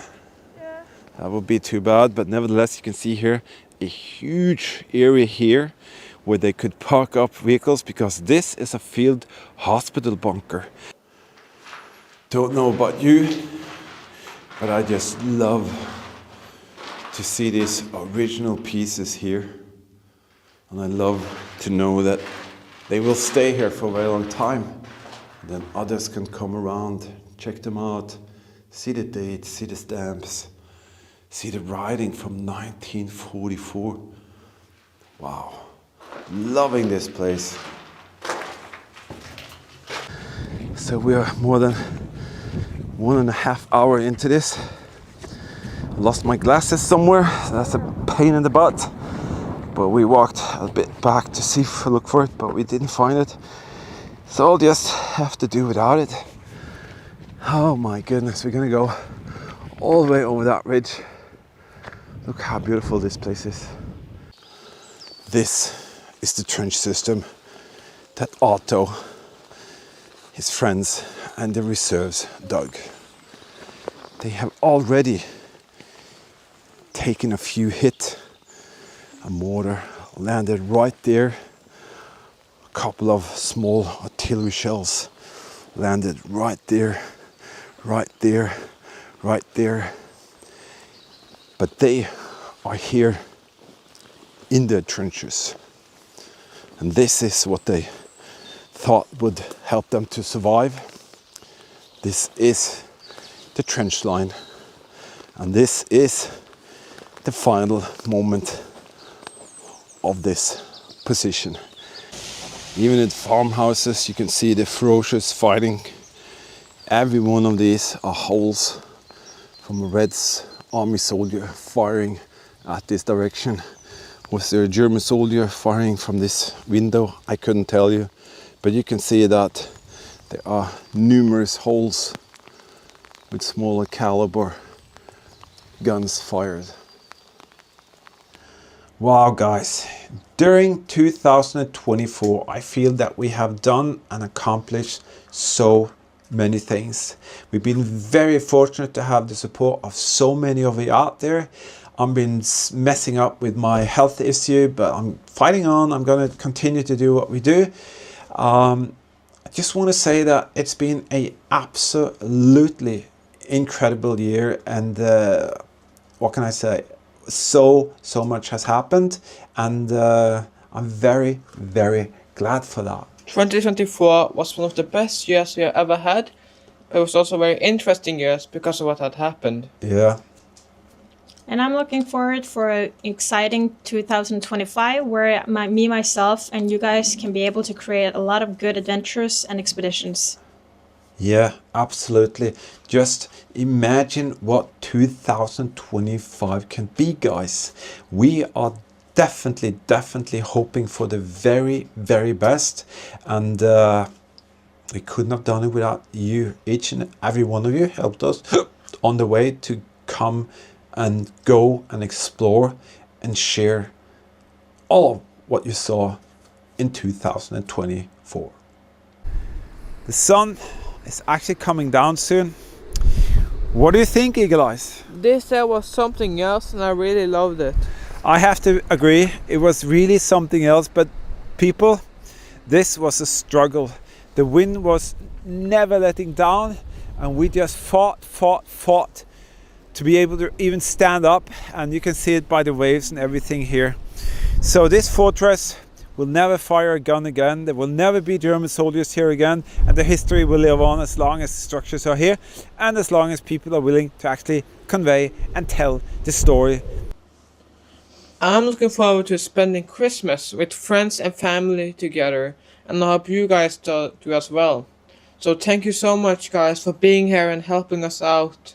Yeah. That would be too bad, but nevertheless you can see here a huge area here where they could park up vehicles, because this is a field hospital bunker. Don't know about you, but I just love to see these original pieces here, and I love to know that they will stay here for a very long time. And then others can come around, check them out, see the dates, see the stamps, see the writing from 1944. Wow, loving this place. So we are more than 1.5 hours into this. Lost my glasses somewhere, so that's a pain in the butt. But we walked a bit back to see if we look for it, but we didn't find it. So I'll just have to do without it. Oh my goodness, we're gonna go all the way over that ridge. Look how beautiful this place is. This is the trench system that Otto, his friends and the reserves dug. They have already taken a few hits. A mortar landed right there. A couple of small artillery shells landed right there, right there, right there. But they are here in their trenches. And this is what they thought would help them to survive. This is the trench line. And this is the final moment of this position. Even in farmhouses you can see the ferocious fighting. Every one of these are holes from a Red Army soldier firing at this direction. Was there a German soldier firing from this window? I couldn't tell you, but you can see that there are numerous holes with smaller caliber guns fired. Wow guys, during 2024 I feel that we have done and accomplished so many things. We've been very fortunate to have the support of so many of you out there. I've been messing up with my health issue, but I'm fighting on. I'm going to continue to do what we do. I just want to say that it's been an absolutely incredible year, and what can I say? So much has happened, and I'm very, very glad for that. 2024 was one of the best years we have ever had, but it was also very interesting years because of what had happened. Yeah. And I'm looking forward for an exciting 2025 where myself, and you guys can be able to create a lot of good adventures and expeditions. Yeah, absolutely. Just imagine what 2025 can be, guys. We are definitely hoping for the very, very best. And we couldn't have done it without you. Each and every one of you helped us on the way to come and go and explore and share all of what you saw in 2024. The sun is actually coming down soon. What do you think, Eagle Eyes? This was something else, and I really loved it. I have to agree, it was really something else, but people, this was a struggle. The wind was never letting down, and we just fought to be able to even stand up, and you can see it by the waves and everything here. So this fortress will never fire a gun again. There will never be German soldiers here again, and the history will live on as long as the structures are here and as long as people are willing to actually convey and tell the story. I'm looking forward to spending Christmas with friends and family together, and I hope you guys do as well. So thank you so much, guys, for being here and helping us out.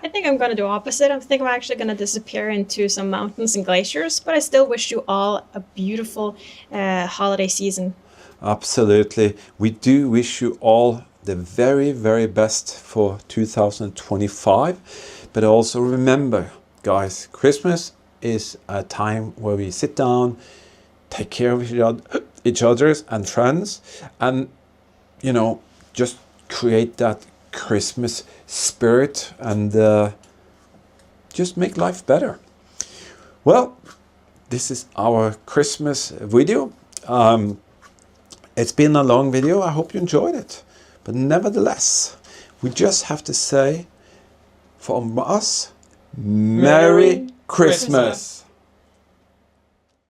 I think I'm gonna do opposite. I think I'm actually gonna disappear into some mountains and glaciers, but I still wish you all a beautiful holiday season. Absolutely. We do wish you all the very, very best for 2025. But also remember, guys, Christmas is a time where we sit down, take care of each other's and friends, and you know, just create that Christmas spirit and just make life better. Well, this is our Christmas video. It's been a long video. I hope you enjoyed it. But nevertheless, we just have to say from us, Merry Christmas.